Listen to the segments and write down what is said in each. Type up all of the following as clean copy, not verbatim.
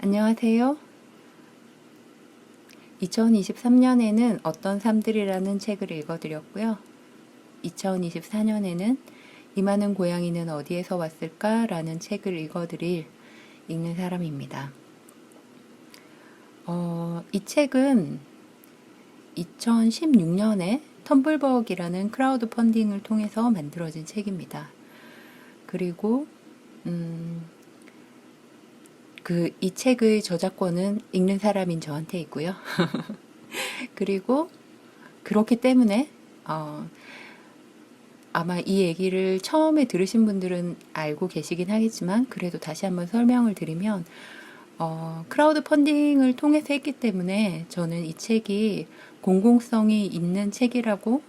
안녕하세요. 2023년에는 어떤 삶들이라는 책을 읽어드렸고요. 2024년에는 이 많은 고양이는 어디에서 왔을까? 라는 책을 읽는 사람입니다. 이 책은 2016년에 텀블벅이라는 크라우드 펀딩을 통해서 만들어진 책입니다. 그리고 이 책의 저작권은 읽는 사람인 저한테 있고요. 그리고 그렇기 때문에 아마 이 얘기를 처음에 들으신 분들은 알고 계시긴 하겠지만 그래도 다시 한번 설명을 드리면 크라우드 펀딩을 통해서 했기 때문에 저는 이 책이 공공성이 있는 책이라고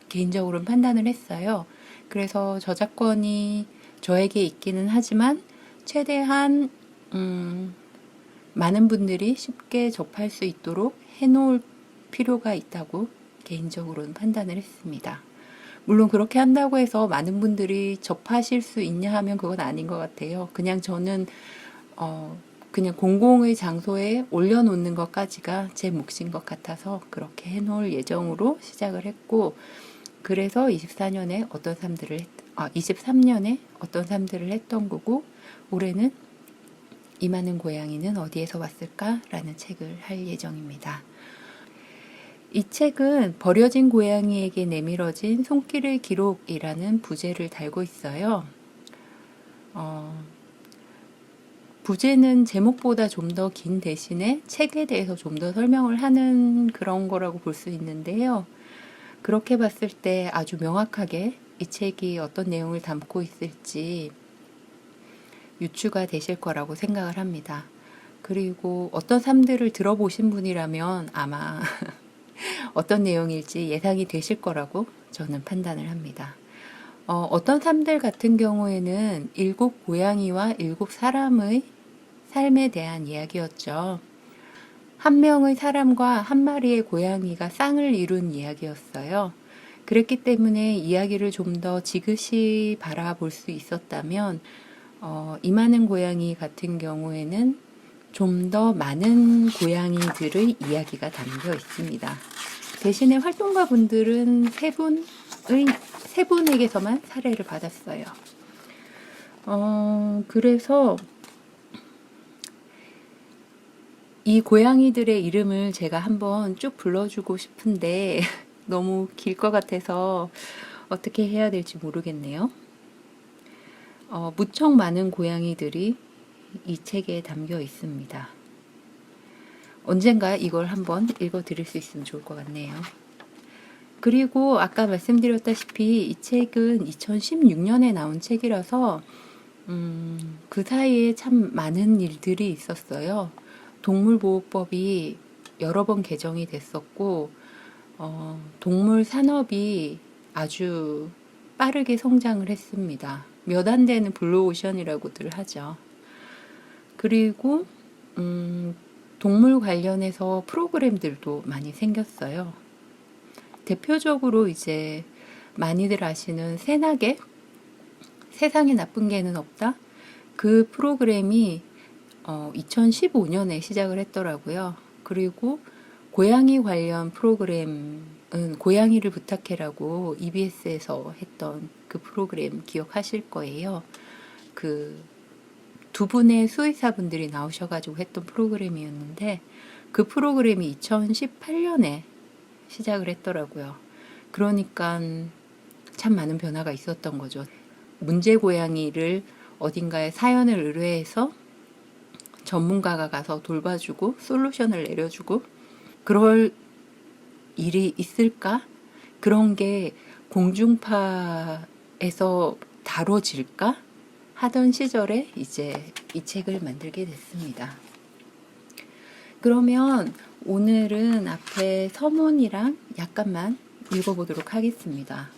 개인적으로는 판단을 했어요. 그래서 저작권이 저에게 있기는 하지만 최대한 많은 분들이 쉽게 접할 수 있도록 해놓을 필요가 있다고 개인적으로는 판단을 했습니다. 물론 그렇게 한다고 해서 많은 분들이 접하실 수 있냐 하면 그건 아닌 것 같아요. 그냥 저는 그냥 공공의 장소에 올려놓는 것까지가 제 몫인 것 같아서 그렇게 해놓을 예정으로 시작을 했고, 그래서 23년에 어떤 삶들을 했던 거고, 올해는 이 많은 고양이는 어디에서 왔을까? 라는 책을 할 예정입니다. 이 책은 버려진 고양이에게 내밀어진 손길의 기록이라는 부제를 달고 있어요. 부제는 제목보다 좀 더 긴 대신에 책에 대해서 좀 더 설명을 하는 그런 거라고 볼 수 있는데요. 그렇게 봤을 때 아주 명확하게 이 책이 어떤 내용을 담고 있을지 유추가 되실 거라고 생각을 합니다. 그리고 어떤 삶들을 들어보신 분이라면 아마 어떤 내용일지 예상이 되실 거라고 저는 판단을 합니다. 어떤 삶들 같은 경우에는 7 고양이와 7 사람의 삶에 대한 이야기였죠. 한 명의 사람과 한 마리의 고양이가 쌍을 이룬 이야기였어요. 그랬기 때문에 이야기를 좀 더 지그시 바라볼 수 있었다면 이 많은 고양이 같은 경우에는 좀 더 많은 고양이들의 이야기가 담겨 있습니다. 대신에 활동가 분들은 세 분에게서만 사례를 받았어요. 그래서 이 고양이들의 이름을 제가 한번 쭉 불러주고 싶은데 너무 길 것 같아서 어떻게 해야 될지 모르겠네요. 무척 많은 고양이들이 이 책에 담겨 있습니다. 언젠가 이걸 한번 읽어드릴 수 있으면 좋을 것 같네요. 그리고 아까 말씀드렸다시피 이 책은 2016년에 나온 책이라서 그 사이에 참 많은 일들이 있었어요. 동물보호법이 여러 번 개정이 됐었고 동물 산업이 아주 빠르게 성장을 했습니다. 몇 안 되는 블루오션이라고들 하죠. 그리고 동물 관련해서 프로그램들도 많이 생겼어요. 대표적으로 이제 많이들 아시는 새나개? 세상에 나쁜 개는 없다? 그 프로그램이 2015년에 시작을 했더라고요. 그리고 고양이 관련 프로그램은 고양이를 부탁해라고 EBS에서 했던 그 프로그램 기억하실 거예요. 두 분의 수의사분들이 나오셔가지고 했던 프로그램이었는데 그 프로그램이 2018년에 시작을 했더라고요. 그러니까 참 많은 변화가 있었던 거죠. 문제 고양이를 어딘가에 사연을 의뢰해서 전문가가 가서 돌봐주고 솔루션을 내려주고 그럴 일이 있을까? 그런 게 공중파에서 다뤄질까? 하던 시절에 이제 이 책을 만들게 됐습니다. 그러면 오늘은 앞에 서문이랑 약간만 읽어보도록 하겠습니다.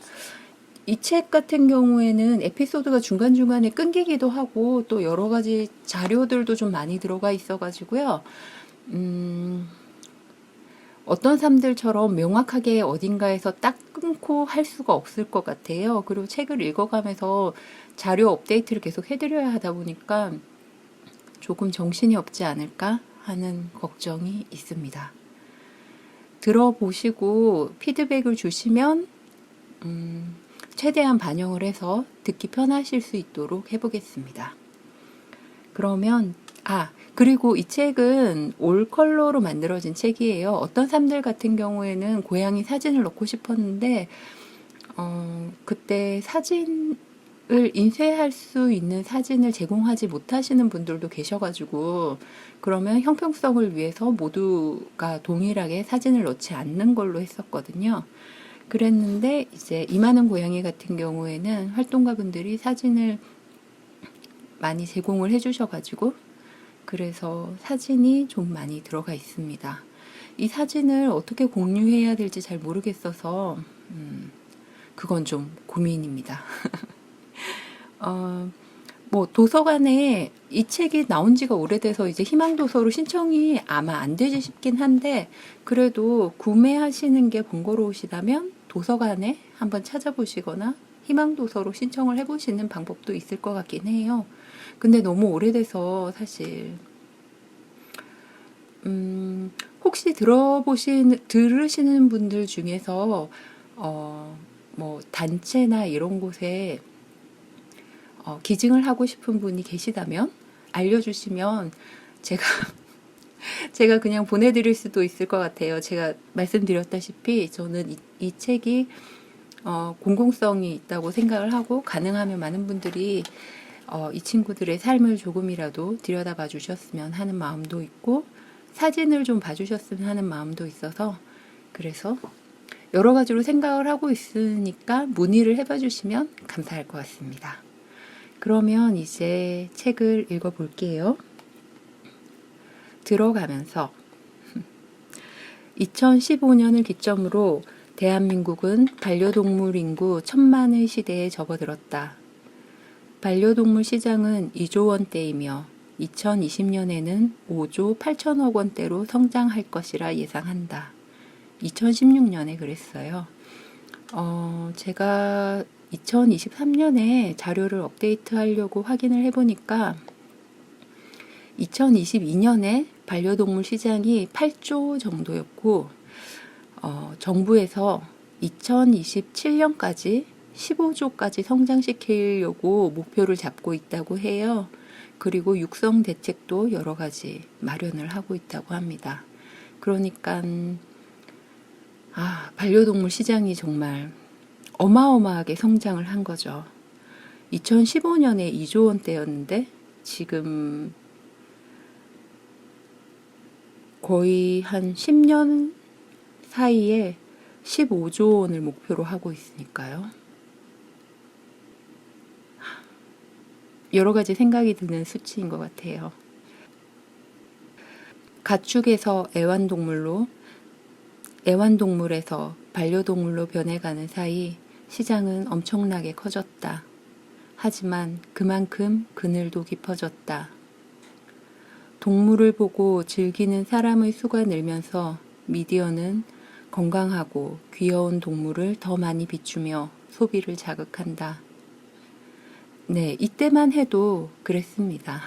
이 책 같은 경우에는 에피소드가 중간중간에 끊기기도 하고 또 여러 가지 자료들도 좀 많이 들어가 있어가지고요. 어떤 삶들처럼 명확하게 어딘가에서 딱 끊고 할 수가 없을 것 같아요. 그리고 책을 읽어가면서 자료 업데이트를 계속 해드려야 하다 보니까 조금 정신이 없지 않을까 하는 걱정이 있습니다. 들어보시고 피드백을 주시면 최대한 반영을 해서 듣기 편하실 수 있도록 해보겠습니다. 그러면 그리고 이 책은 올 컬러로 만들어진 책이에요. 어떤 사람들 같은 경우에는 고양이 사진을 넣고 싶었는데 그때 사진을 인쇄할 수 있는 사진을 제공하지 못하시는 분들도 계셔가지고, 그러면 형평성을 위해서 모두가 동일하게 사진을 넣지 않는 걸로 했었거든요. 그랬는데 이제 이만한 고양이 같은 경우에는 활동가분들이 사진을 많이 제공을 해주셔가지고, 그래서 사진이 좀 많이 들어가 있습니다. 이 사진을 어떻게 공유해야 될지 잘 모르겠어서 그건 좀 고민입니다. 뭐 도서관에 이 책이 나온 지가 오래돼서 이제 희망도서로 신청이 아마 안 되지 싶긴 한데, 그래도 구매하시는 게 번거로우시다면 도서관에 한번 찾아보시거나 희망도서로 신청을 해보시는 방법도 있을 것 같긴 해요. 근데 너무 오래돼서 사실 혹시 들으시는 분들 중에서 뭐 단체나 이런 곳에 기증을 하고 싶은 분이 계시다면 알려주시면 제가 그냥 보내드릴 수도 있을 것 같아요. 제가 말씀드렸다시피 저는 이 책이 공공성이 있다고 생각을 하고, 가능하면 많은 분들이 이 친구들의 삶을 조금이라도 들여다봐 주셨으면 하는 마음도 있고, 사진을 좀 봐주셨으면 하는 마음도 있어서, 그래서 여러 가지로 생각을 하고 있으니까 문의를 해봐 주시면 감사할 것 같습니다. 그러면 이제 책을 읽어볼게요. 들어가면서 2015년을 기점으로 대한민국은 반려동물 인구 1000만의 시대에 접어들었다. 반려동물 시장은 2조 원대이며 2020년에는 5조 8천억 원대로 성장할 것이라 예상한다. 2016년에 그랬어요. 제가 2023년에 자료를 업데이트하려고 확인을 해보니까 2022년에 반려동물 시장이 8조 정도였고, 정부에서 2027년까지 15조까지 성장시키려고 목표를 잡고 있다고 해요. 그리고 육성 대책도 여러 가지 마련을 하고 있다고 합니다. 그러니까 반려동물 시장이 정말 어마어마하게 성장을 한 거죠. 2015년에 2조 원대였는데 지금 거의 한 10년 사이에 15조 원을 목표로 하고 있으니까요. 여러 가지 생각이 드는 수치인 것 같아요. 가축에서 애완동물에서 반려동물로 변해가는 사이 시장은 엄청나게 커졌다. 하지만 그만큼 그늘도 깊어졌다. 동물을 보고 즐기는 사람의 수가 늘면서 미디어는 건강하고 귀여운 동물을 더 많이 비추며 소비를 자극한다. 네, 이때만 해도 그랬습니다.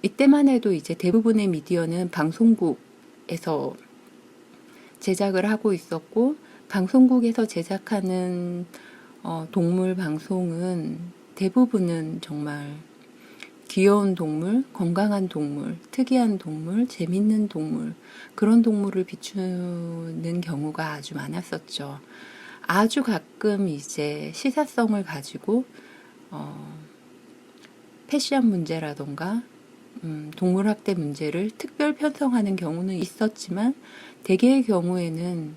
이때만 해도 이제 대부분의 미디어는 방송국에서 제작을 하고 있었고, 방송국에서 제작하는 동물 방송은 대부분은 정말 귀여운 동물, 건강한 동물, 특이한 동물, 재밌는 동물, 그런 동물을 비추는 경우가 아주 많았었죠. 아주 가끔 이제 시사성을 가지고 패션 문제라던가 동물학대 문제를 특별 편성하는 경우는 있었지만, 대개의 경우에는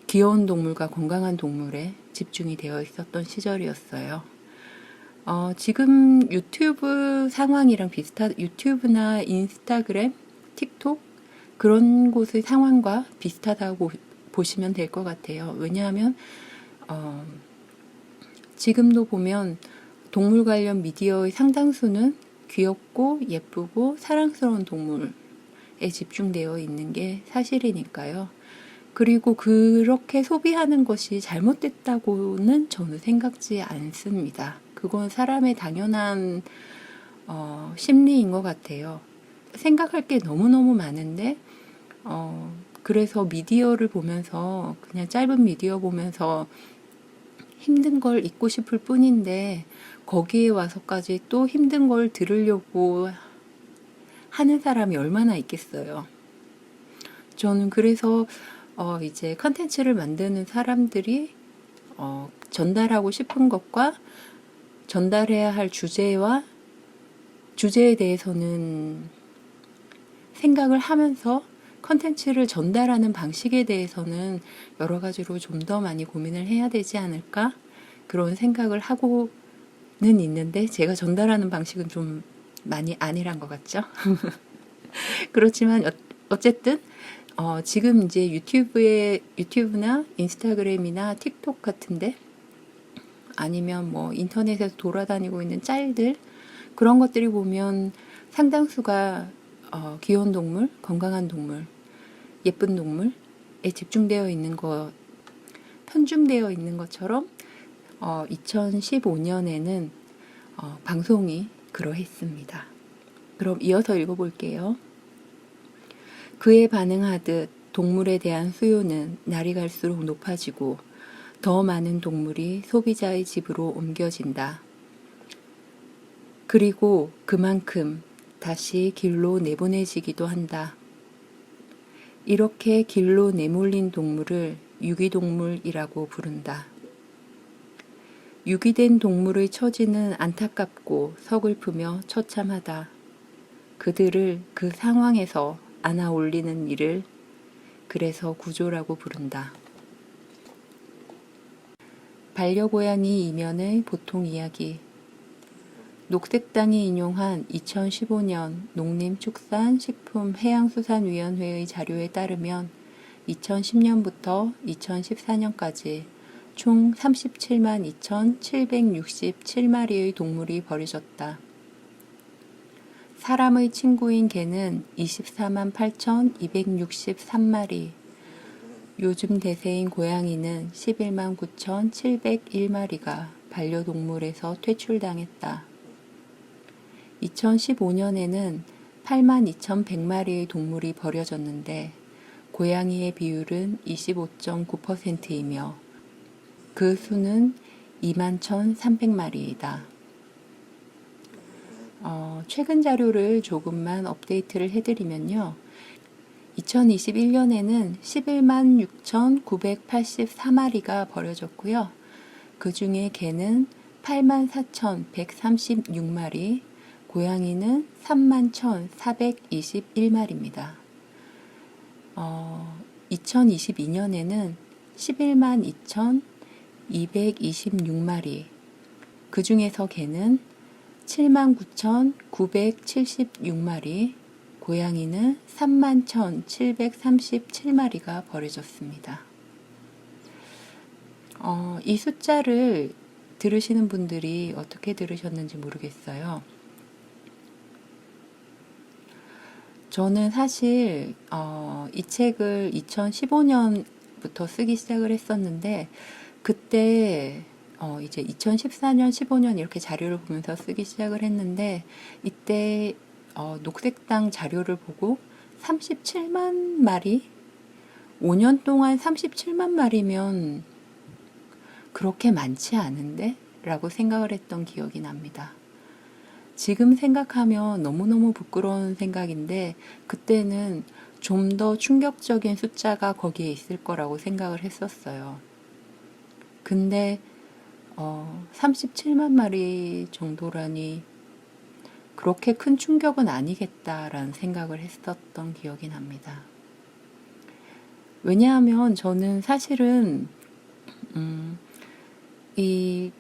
귀여운 동물과 건강한 동물에 집중이 되어 있었던 시절이었어요. 지금 유튜브 상황이랑 유튜브나 인스타그램, 틱톡 그런 곳의 상황과 비슷하다고 보시면 될 것 같아요. 왜냐하면 지금도 보면 동물 관련 미디어의 상당수는 귀엽고 예쁘고 사랑스러운 동물에 집중되어 있는 게 사실이니까요. 그리고 그렇게 소비하는 것이 잘못됐다고는 저는 생각지 않습니다. 그건 사람의 당연한 심리인 것 같아요. 생각할 게 너무너무 많은데 그래서 미디어를 보면서 그냥 짧은 미디어 보면서 힘든 걸 잊고 싶을 뿐인데 거기에 와서까지 또 힘든 걸 들으려고 하는 사람이 얼마나 있겠어요. 저는 그래서 이제 컨텐츠를 만드는 사람들이 전달하고 싶은 것과 전달해야 할 주제에 대해서는 생각을 하면서 컨텐츠를 전달하는 방식에 대해서는 여러 가지로 좀 더 많이 고민을 해야 되지 않을까? 그런 생각을 하고는 있는데 제가 전달하는 방식은 좀 많이 안일한 것 같죠? 그렇지만 어쨌든 지금 이제 유튜브나 인스타그램이나 틱톡 같은데 아니면 뭐 인터넷에서 돌아다니고 있는 짤들 그런 것들이 보면 상당수가 귀여운 동물, 건강한 동물, 예쁜 동물에 집중되어 있는 편중되어 있는 것처럼 2015년에는 방송이 그러했습니다. 그럼 이어서 읽어볼게요. 그에 반응하듯 동물에 대한 수요는 날이 갈수록 높아지고 더 많은 동물이 소비자의 집으로 옮겨진다. 그리고 그만큼 다시 길로 내보내지기도 한다. 이렇게 길로 내몰린 동물을 유기동물이라고 부른다. 유기된 동물의 처지는 안타깝고 서글프며 처참하다. 그들을 그 상황에서 안아 올리는 일을 그래서 구조라고 부른다. 반려고양이 이면의 보통 이야기. 녹색당이 인용한 2015년 농림축산식품해양수산위원회의 자료에 따르면 2010년부터 2014년까지 총 37만 2,767마리의 동물이 버려졌다. 사람의 친구인 개는 24만 8,263마리, 요즘 대세인 고양이는 11만 9,701마리가 반려동물에서 퇴출당했다. 2015년에는 8만 2,100마리의 동물이 버려졌는데 고양이의 비율은 25.9%이며 그 수는 2만 1,300마리이다. 최근 자료를 조금만 업데이트를 해드리면요. 2021년에는 11만 6,984마리가 버려졌고요. 그 중에 개는 8만 4,136마리, 고양이는 3만 1,421마리입니다. 2022년에는 11만 2,226마리, 그 중에서 개는 7만 9,976마리, 고양이는 3만 1,737마리가 버려졌습니다. 이 숫자를 들으시는 분들이 어떻게 들으셨는지 모르겠어요. 저는 사실 이 책을 2015년부터 쓰기 시작을 했었는데 그때 이제 2014년, 15년 이렇게 자료를 보면서 쓰기 시작을 했는데 이때 녹색당 자료를 보고 37만 마리? 5년 동안 37만 마리면 그렇게 많지 않은데? 라고 생각을 했던 기억이 납니다. 지금 생각하면 너무너무 부끄러운 생각인데 그때는 좀 더 충격적인 숫자가 거기에 있을 거라고 생각을 했었어요. 근데 37만 마리 정도라니 그렇게 큰 충격은 아니겠다라는 생각을 했었던 기억이 납니다. 왜냐하면 저는 사실은 이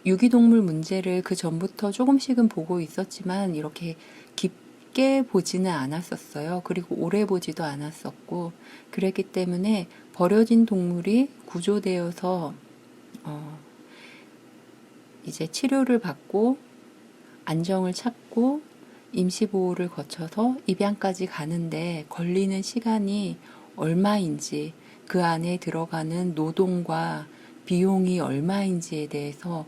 유기동물 문제를 그 전부터 조금씩은 보고 있었지만 이렇게 깊게 보지는 않았었어요. 그리고 오래 보지도 않았었고 그랬기 때문에 버려진 동물이 구조되어서 이제 치료를 받고 안정을 찾고 임시보호를 거쳐서 입양까지 가는데 걸리는 시간이 얼마인지 그 안에 들어가는 노동과 비용이 얼마인지에 대해서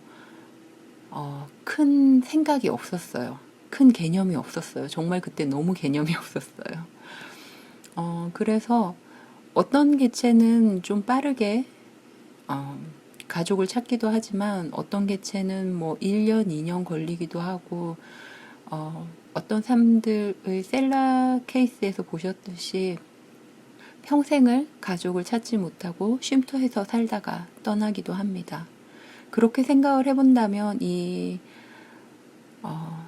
큰 생각이 없었어요. 큰 개념이 없었어요. 정말 그때 너무 개념이 없었어요. 그래서 어떤 개체는 좀 빠르게 가족을 찾기도 하지만 어떤 개체는 뭐 1년, 2년 걸리기도 하고 어떤 사람들의 셀라 케이스에서 보셨듯이 평생을 가족을 찾지 못하고 쉼터에서 살다가 떠나기도 합니다. 그렇게 생각을 해본다면 이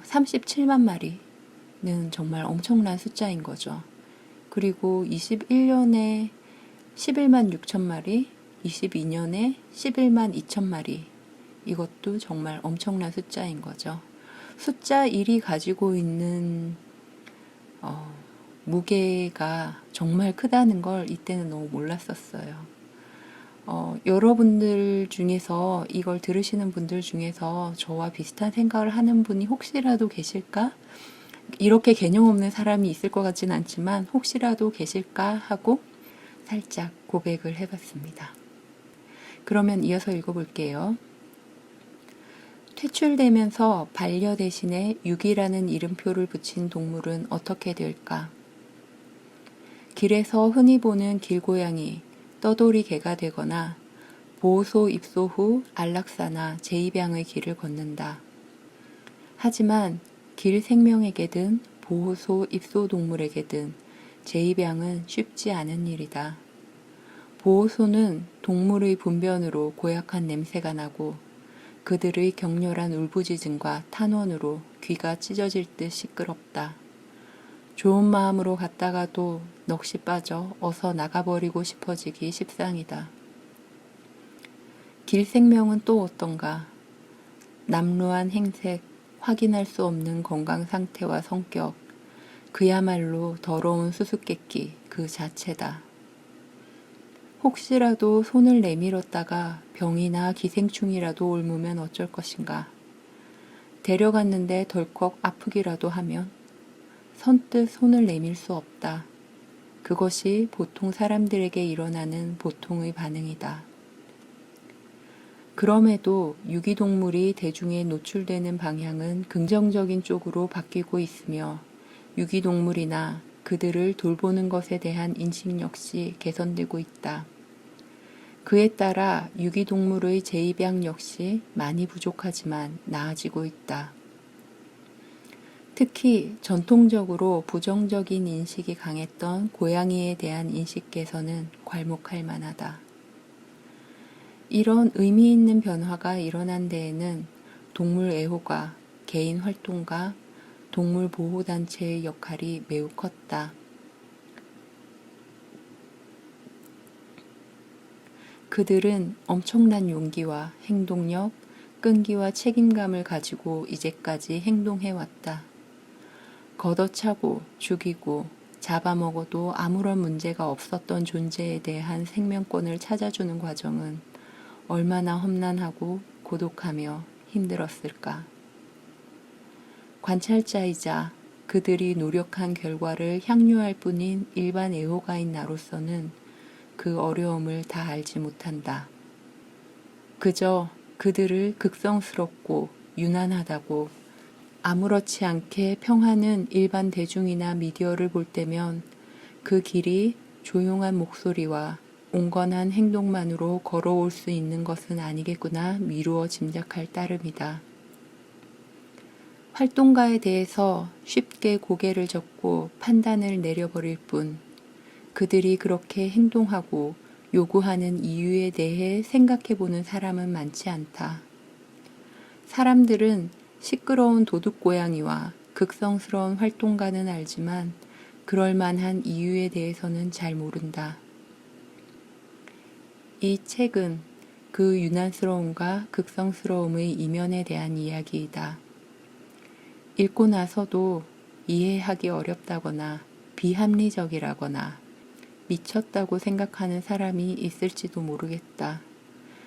37만 마리는 정말 엄청난 숫자인 거죠. 그리고 21년에 11만 6천 마리, 22년에 11만 2천 마리, 이것도 정말 엄청난 숫자인 거죠. 숫자 1이 가지고 있는 무게가 정말 크다는 걸 이때는 너무 몰랐었어요. 여러분들 중에서 이걸 들으시는 분들 중에서 저와 비슷한 생각을 하는 분이 혹시라도 계실까? 이렇게 개념 없는 사람이 있을 것 같진 않지만 혹시라도 계실까 하고 살짝 고백을 해봤습니다. 그러면 이어서 읽어볼게요. 퇴출되면서 반려 대신에 유기라는 이름표를 붙인 동물은 어떻게 될까? 길에서 흔히 보는 길고양이, 떠돌이 개가 되거나 보호소 입소 후 안락사나 제2병의 길을 걷는다. 하지만 길 생명에게든 보호소 입소 동물에게든 제2병은 쉽지 않은 일이다. 보호소는 동물의 분변으로 고약한 냄새가 나고 그들의 격렬한 울부짖음과 탄원으로 귀가 찢어질 듯 시끄럽다. 좋은 마음으로 갔다가도 넋이 빠져 어서 나가버리고 싶어지기 십상이다. 길 생명은 또 어떤가? 남루한 행색, 확인할 수 없는 건강 상태와 성격, 그야말로 더러운 수수께끼 그 자체다. 혹시라도 손을 내밀었다가 병이나 기생충이라도 옮으면 어쩔 것인가? 데려갔는데 덜컥 아프기라도 하면 선뜻 손을 내밀 수 없다. 그것이 보통 사람들에게 일어나는 보통의 반응이다. 그럼에도 유기동물이 대중에 노출되는 방향은 긍정적인 쪽으로 바뀌고 있으며 유기동물이나 그들을 돌보는 것에 대한 인식 역시 개선되고 있다. 그에 따라 유기동물의 제2병 역시 많이 부족하지만 나아지고 있다. 특히 전통적으로 부정적인 인식이 강했던 고양이에 대한 인식 개선은 괄목할 만하다. 이런 의미 있는 변화가 일어난 데에는 동물 애호가, 개인 활동가, 동물 보호단체의 역할이 매우 컸다. 그들은 엄청난 용기와 행동력, 끈기와 책임감을 가지고 이제까지 행동해왔다. 걷어차고 죽이고 잡아먹어도 아무런 문제가 없었던 존재에 대한 생명권을 찾아주는 과정은 얼마나 험난하고 고독하며 힘들었을까. 관찰자이자 그들이 노력한 결과를 향유할 뿐인 일반 애호가인 나로서는 그 어려움을 다 알지 못한다. 그저 그들을 극성스럽고 유난하다고 아무렇지 않게 평하는 일반 대중이나 미디어를 볼 때면 그 길이 조용한 목소리와 온건한 행동만으로 걸어올 수 있는 것은 아니겠구나 미루어 짐작할 따름이다. 활동가에 대해서 쉽게 고개를 젓고 판단을 내려버릴 뿐 그들이 그렇게 행동하고 요구하는 이유에 대해 생각해보는 사람은 많지 않다. 사람들은 시끄러운 도둑고양이와 극성스러운 활동가는 알지만 그럴 만한 이유에 대해서는 잘 모른다. 이 책은 그 유난스러움과 극성스러움의 이면에 대한 이야기이다. 읽고 나서도 이해하기 어렵다거나 비합리적이라거나 미쳤다고 생각하는 사람이 있을지도 모르겠다.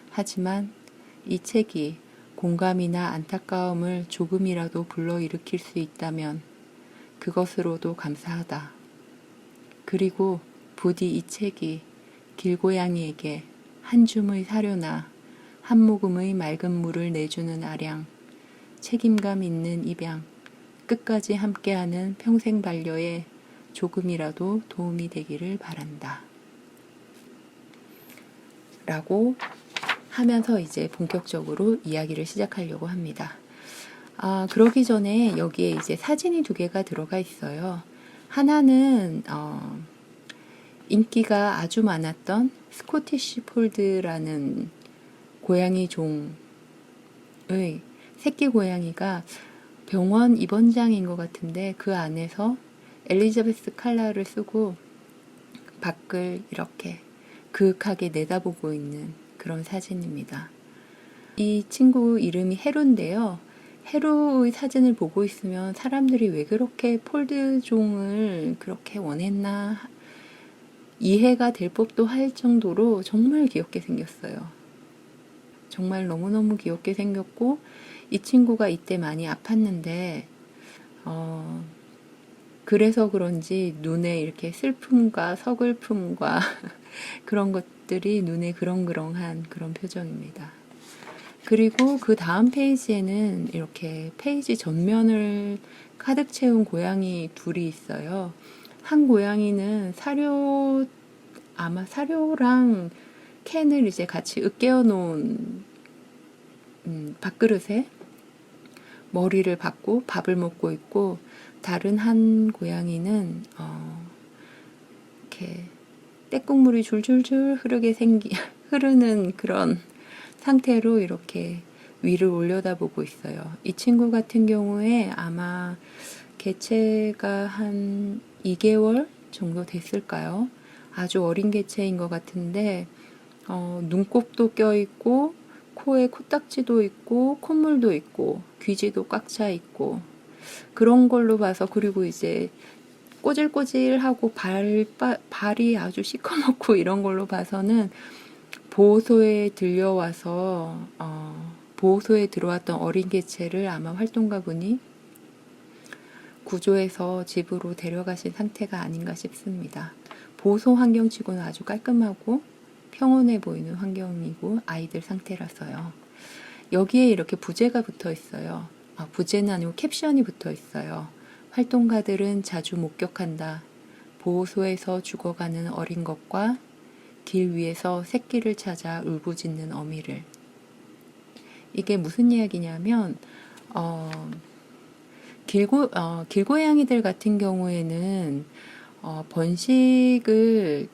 하지만 이 책이 공감이나 안타까움을 조금이라도 불러일으킬 수 있다면 그것으로도 감사하다. 그리고 부디 이 책이 길고양이에게 한 줌의 사료나 한 모금의 맑은 물을 내주는 아량, 책임감 있는 입양, 끝까지 함께하는 평생 반려에 조금이라도 도움이 되기를 바란다. 라고 하면서 이제 본격적으로 이야기를 시작하려고 합니다. 그러기 전에 여기에 이제 사진이 2개가 들어가 있어요. 하나는 인기가 아주 많았던 스코티시 폴드라는 고양이 종의 새끼 고양이가 병원 입원장인 것 같은데 그 안에서 엘리자베스 칼라를 쓰고 밖을 이렇게 그윽하게 내다보고 있는 그런 사진입니다. 이 친구 이름이 헤루인데요. 헤루의 사진을 보고 있으면 사람들이 왜 그렇게 폴드종을 그렇게 원했나 이해가 될 법도 할 정도로 정말 귀엽게 생겼어요. 정말 너무너무 귀엽게 생겼고 이 친구가 이때 많이 아팠는데 그래서 그런지 눈에 이렇게 슬픔과 서글픔과 그런 것들이 눈에 그렁그렁한 그런 표정입니다. 그리고 그 다음 페이지에는 이렇게 페이지 전면을 가득 채운 고양이 둘이 있어요. 한 고양이는 아마 사료랑 캔을 이제 같이 으깨어 놓은 밥그릇에 머리를 박고 밥을 먹고 있고, 다른 한 고양이는 이렇게 떼국물이 줄줄줄 흐르는 그런 상태로 이렇게 위를 올려다보고 있어요. 이 친구 같은 경우에 아마 개체가 한 2개월 정도 됐을까요? 아주 어린 개체인 것 같은데 눈곱도 껴있고 코에 코딱지도 있고 콧물도 있고 귀지도 꽉 차 있고 그런 걸로 봐서, 그리고 이제 꼬질꼬질하고 발이 아주 시커멓고 이런 걸로 봐서는 보호소에 들어왔던 어린 개체를 아마 활동가분이 구조해서 집으로 데려가신 상태가 아닌가 싶습니다. 보호소 환경치고는 아주 깔끔하고 평온해 보이는 환경이고 아이들 상태라서요. 여기에 이렇게 부제가 붙어 있어요. 부제는 아니고 캡션이 붙어 있어요. 활동가들은 자주 목격한다. 보호소에서 죽어가는 어린 것과 길 위에서 새끼를 찾아 울부짖는 어미를. 이게 무슨 이야기냐면 길고양이들 같은 경우에는 번식을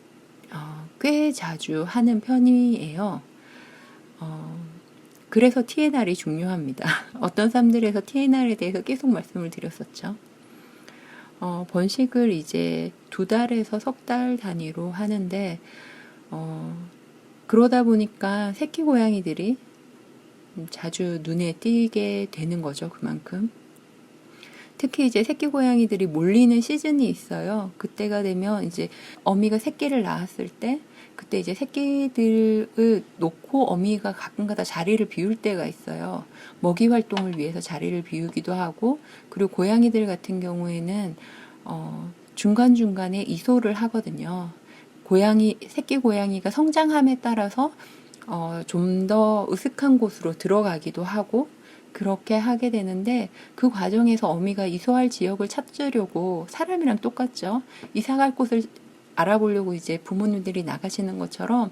꽤 자주 하는 편이에요. 그래서 TNR이 중요합니다. 어떤 사람들에서 TNR에 대해서 계속 말씀을 드렸었죠. 번식을 이제 2달에서 석 달 단위로 하는데 그러다 보니까 새끼 고양이들이 자주 눈에 띄게 되는 거죠. 그만큼. 특히 이제 새끼 고양이들이 몰리는 시즌이 있어요. 그때가 되면 이제 어미가 새끼를 낳았을 때, 그때 이제 새끼들을 놓고 어미가 가끔가다 자리를 비울 때가 있어요. 먹이 활동을 위해서 자리를 비우기도 하고, 그리고 고양이들 같은 경우에는 중간중간에 이소를 하거든요. 새끼 고양이가 성장함에 따라서 좀 더 으슥한 곳으로 들어가기도 하고 그렇게 하게 되는데, 그 과정에서 어미가 이소할 지역을 찾으려고, 사람이랑 똑같죠. 이사갈 곳을 알아보려고 이제 부모님들이 나가시는 것처럼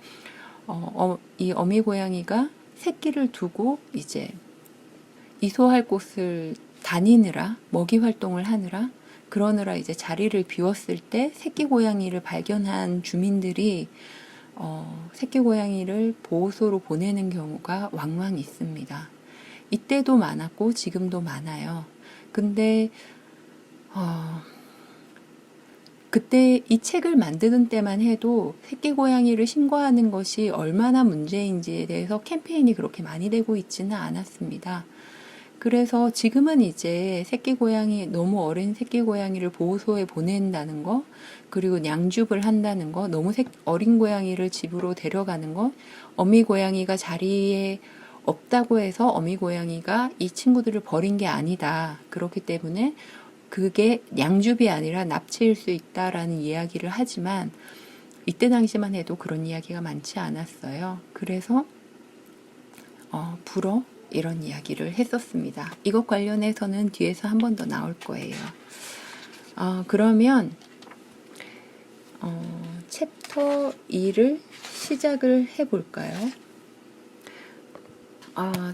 이 어미 고양이가 새끼를 두고 이제 이소할 곳을 다니느라, 먹이 활동을 하느라, 그러느라 이제 자리를 비웠을 때 새끼 고양이를 발견한 주민들이 새끼 고양이를 보호소로 보내는 경우가 왕왕 있습니다. 이때도 많았고 지금도 많아요. 근데 그때 이 책을 만드는 때만 해도 새끼 고양이를 신고하는 것이 얼마나 문제인지에 대해서 캠페인이 그렇게 많이 되고 있지는 않았습니다. 그래서 지금은 이제 너무 어린 새끼 고양이를 보호소에 보낸다는 거, 그리고 양줍을 한다는 거, 너무 어린 고양이를 집으로 데려가는 거, 어미 고양이가 자리에 없다고 해서 어미 고양이가 이 친구들을 버린 게 아니다. 그렇기 때문에 그게 양줍이 아니라 납치일 수 있다라는 이야기를 하지만, 이때 당시만 해도 그런 이야기가 많지 않았어요. 그래서 불어 이런 이야기를 했었습니다. 이것 관련해서는 뒤에서 한 번 더 나올 거예요. 그러면 챕터 2를 시작을 해볼까요?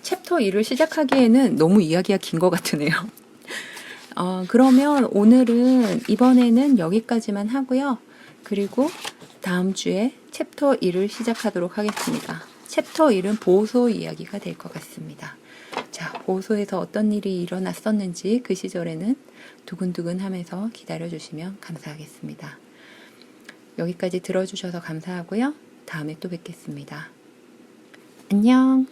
챕터 2를 시작하기에는 너무 이야기가 긴 것 같으네요. 그러면 오늘은 이번에는 여기까지만 하고요. 그리고 다음 주에 챕터 2를 시작하도록 하겠습니다. 챕터 1은 보소 이야기가 될 것 같습니다. 자, 보소에서 어떤 일이 일어났었는지 그 시절에는 두근두근 하면서 기다려주시면 감사하겠습니다. 여기까지 들어주셔서 감사하고요. 다음에 또 뵙겠습니다. 안녕.